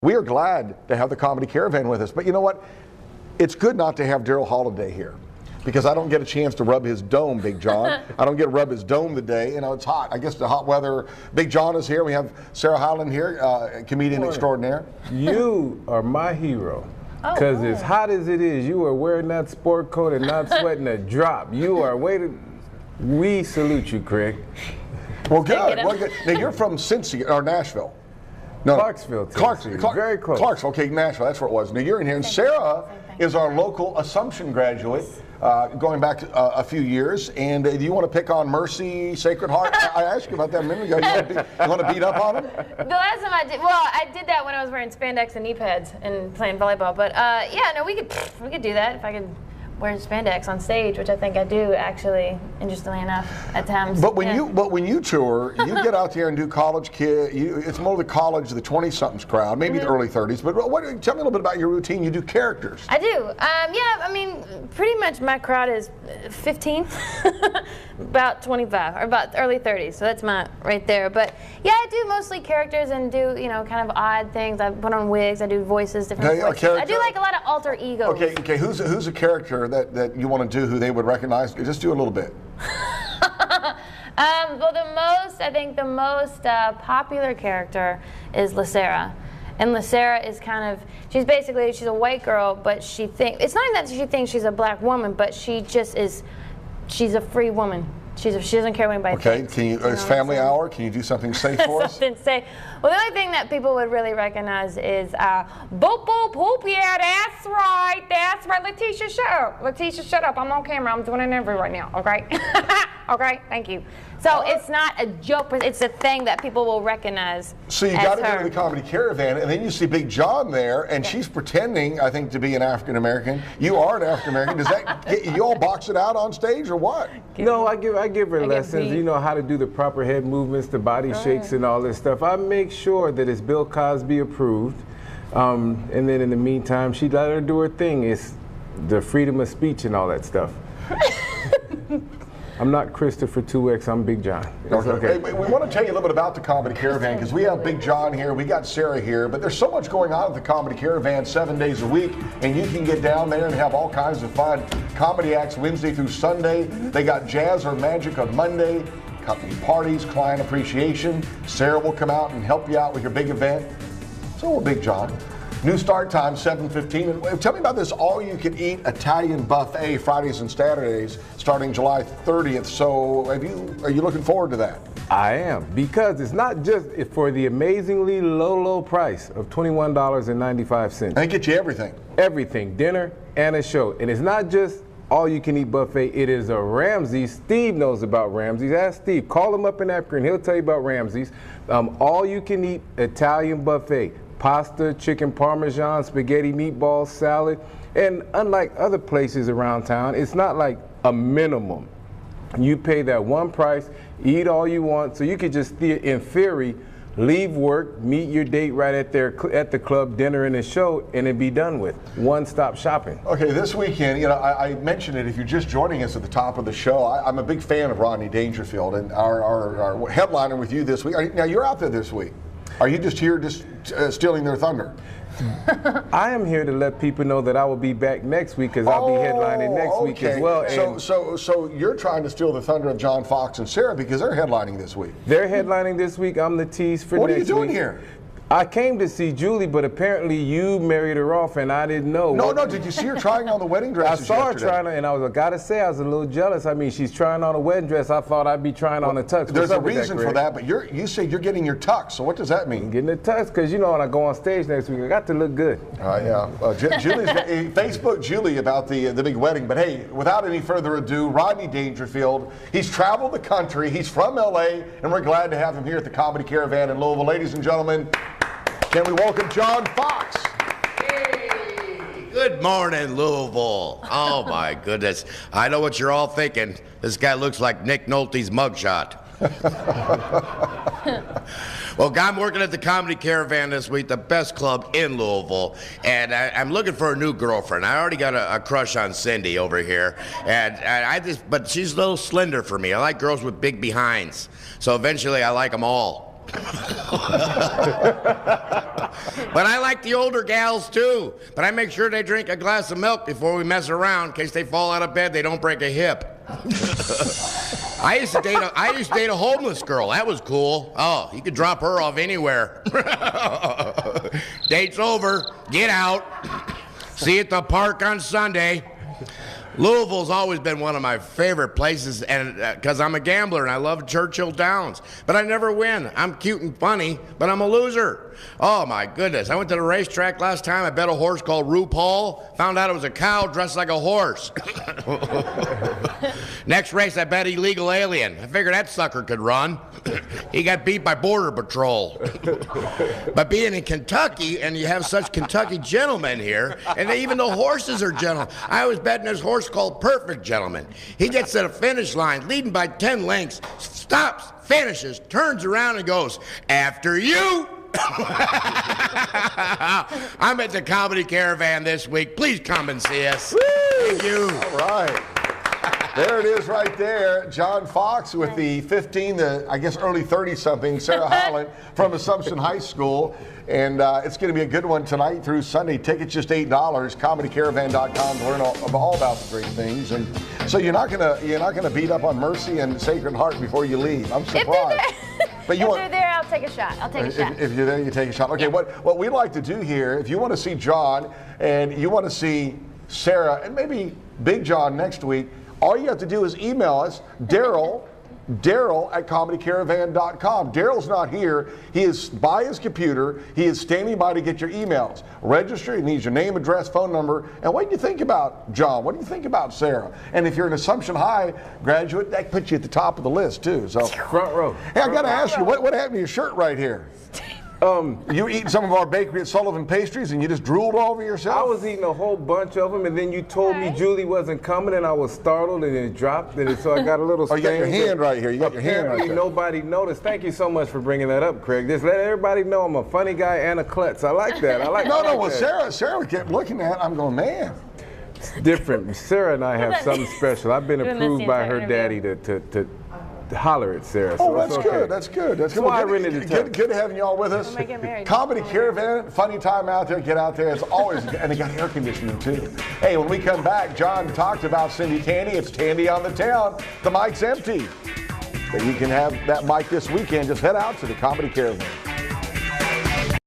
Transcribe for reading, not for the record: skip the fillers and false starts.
We are glad to have the Comedy Caravan with us, but you know what? It's good not to have Daryl Holiday here because I don't get a chance to rub his dome, Big John. I don't get to rub his dome today. You know, it's hot. I guess the hot weather. Big John is here. We have Sarah Hyland here, comedian extraordinaire. You are my hero. Because as hot as it is, you are wearing that sport coat and not sweating a drop. You are waiting. We salute you, Craig. Well, good. Well, good. Now, you're from Cincy, or Nashville. No, Clarksville, Tennessee. Very close. Clarksville, okay, Nashville, that's where it was. Now, you're in here, and Sarah is our local Assumption graduate, going back a few years. And do you want to pick on Mercy, Sacred Heart? I asked you about that a minute ago. You want to beat up on them? The last time I did, well, I did that when I was wearing spandex and knee pads and playing volleyball. But yeah, no, we could do that if I could wear spandex on stage, which I think I do actually, interestingly enough, at times. But when you tour, you get out there and do college kid. It's more the college, the 20-somethings crowd, maybe the early 30s. But tell me a little bit about your routine. You do characters. I do. Yeah, I mean, pretty much my crowd is 15, about 25, or about early 30s. So that's my right there. But yeah, I do mostly characters and do kind of odd things. I put on wigs. I do voices, different voices. I do like a lot of alter egos. Okay. Who's a character that you want to do who they would recognize? Just do a little bit. Well, I think the most popular character is Sarah. And Sarah is she's a white girl, but it's not even that she thinks she's a black woman, but she's a free woman. She doesn't care what anybody thinks. Okay, it's family hour. Can you do something safe for us? Something safe. Well, the only thing that people would really recognize is boop, boop, boop. Yeah, that's right. That's right. Letitia, shut up. Letitia, shut up. I'm on camera. I'm doing an interview right now, okay? Okay, thank you. So it's not a joke, but it's a thing that people will recognize. So you got to go to the Comedy Caravan, and then you see Big John there, and she's pretending, I think, to be an African American. You are an African American. Does that get you all box it out on stage, or what? No, I give her lessons. You know how to do the proper head movements, the body shakes, and all this stuff. I make sure that it's Bill Cosby approved, and then in the meantime, she let her do her thing. It's the freedom of speech and all that stuff. I'm not Christopher 2X, I'm Big John. Okay. Hey, we want to tell you a little bit about the Comedy Caravan because we have Big John here, we got Sarah here, but there's so much going on at the Comedy Caravan 7 days a week, and you can get down there and have all kinds of fun. Comedy acts Wednesday through Sunday. They got Jazz or Magic on Monday, company parties, client appreciation. Sarah will come out and help you out with your big event. So will Big John. New start time, 7:15. And tell me about this all-you-can-eat Italian buffet Fridays and Saturdays starting July 30th. So are you looking forward to that? I am, because it's not just for the amazingly low price of $21.95. And they get you everything. Everything, dinner and a show. And it's not just all-you-can-eat buffet. It is a Ramsey's. Steve knows about Ramsey's. Ask Steve. Call him up in Africa and he'll tell you about Ramsey's. All-you-can-eat Italian buffet. Pasta, chicken parmesan, spaghetti, meatballs, salad. And unlike other places around town, it's not like a minimum. You pay that one price, eat all you want, so you could just, in theory, leave work, meet your date right at the club, dinner and a show, and then be done with. One-stop shopping. Okay, this weekend, I mentioned it if you're just joining us at the top of the show. I'm a big fan of Rodney Dangerfield, and our headliner with you this week. Now, you're out there this week. Are you just here stealing their thunder? I am here to let people know that I will be back next week because I'll be headlining next week as well. So you're trying to steal the thunder of John Fox and Sarah because they're headlining this week. They're headlining this week. I'm the tease for next week. What are you doing here? I came to see Julie, but apparently you married her off, and I didn't know. No, did you see her trying on the wedding dress? I saw her trying on, and I gotta say, I was a little jealous. I mean, she's trying on a wedding dress. I thought I'd be trying on a tux. There's a reason for that, but you say you're getting your tux. So what does that mean? I'm getting a tux because when I go on stage next week, I got to look good. Yeah. Julie's Facebook Julie about the big wedding. But hey, without any further ado, Rodney Dangerfield. He's traveled the country. He's from LA, and we're glad to have him here at the Comedy Caravan in Louisville, ladies and gentlemen. Can we welcome John Fox? Hey, good morning, Louisville. Oh, my goodness. I know what you're all thinking. This guy looks like Nick Nolte's mugshot. Well, I'm working at the Comedy Caravan this week, the best club in Louisville, and I'm looking for a new girlfriend. I already got a crush on Cindy over here, but she's a little slender for me. I like girls with big behinds, so eventually I like them all. But I like the older gals too. But I make sure they drink a glass of milk before we mess around in case they fall out of bed, they don't break a hip. I used to date a homeless girl. That was cool. Oh, you could drop her off anywhere. Date's over. Get out. See you at the park on Sunday. Louisville's always been one of my favorite places, and because I'm a gambler and I love Churchill Downs, but I never win. I'm cute and funny, but I'm a loser. Oh my goodness! I went to the racetrack last time. I bet a horse called RuPaul. Found out it was a cow dressed like a horse. Next race, I bet illegal alien. I figured that sucker could run. He got beat by Border Patrol. But being in Kentucky, and you have such Kentucky gentlemen here, and even the horses are gentle. I was betting this horse called Perfect Gentleman. He gets to the finish line, leading by 10 lengths, stops, finishes, turns around and goes, "After you." I'm at the Comedy Caravan this week. Please come and see us. Woo! Thank you. All right. There it is right there. John Fox with the 15, I guess early 30-something, Sarah Hyland from Assumption High School. And it's going to be a good one tonight through Sunday. Tickets just $8. ComedyCaravan.com to learn all about the great things. And so you're not gonna beat up on Mercy and Sacred Heart before you leave. I'm surprised. But if they're there, I'll take a shot. If you're there, you take a shot. Okay, what we like to do here, if you want to see John and you want to see Sarah and maybe Big John next week, all you have to do is email us, Daryl at ComedyCaravan.com. Daryl's not here. He is by his computer. He is standing by to get your emails. Register. He needs your name, address, phone number. And what do you think about John? What do you think about Sarah? And if you're an Assumption High graduate, that puts you at the top of the list, too. So Front row. Hey, I got to ask you, what happened to your shirt right here? You eat some of our bakery at Sullivan Pastries and you just drooled all over yourself? I was eating a whole bunch of them, and then you told me Julie wasn't coming, and I was startled, and it dropped, and so I got a little Oh, you got your hand right here. You got your hand right Apparently there. nobody noticed. Thank you so much for bringing that up, Craig. Just let everybody know I'm a funny guy and a klutz. I like that. Well, Sarah kept looking at it. I'm going, man. It's different. Sarah and I have something special. I've been Doing this approved the by entire her daddy to holler at Sarah. Oh, so that's it's okay. good. That's good. That's That's why I rented the tub. good having y'all with us. When we get married. Comedy Caravan, funny time out there. Get out there. It's always, and they got air conditioning too. Hey, when we come back, John talked about Cindy Tandy. It's Tandy on the Town. The mic's empty. But you can have that mic this weekend. Just head out to the Comedy Caravan.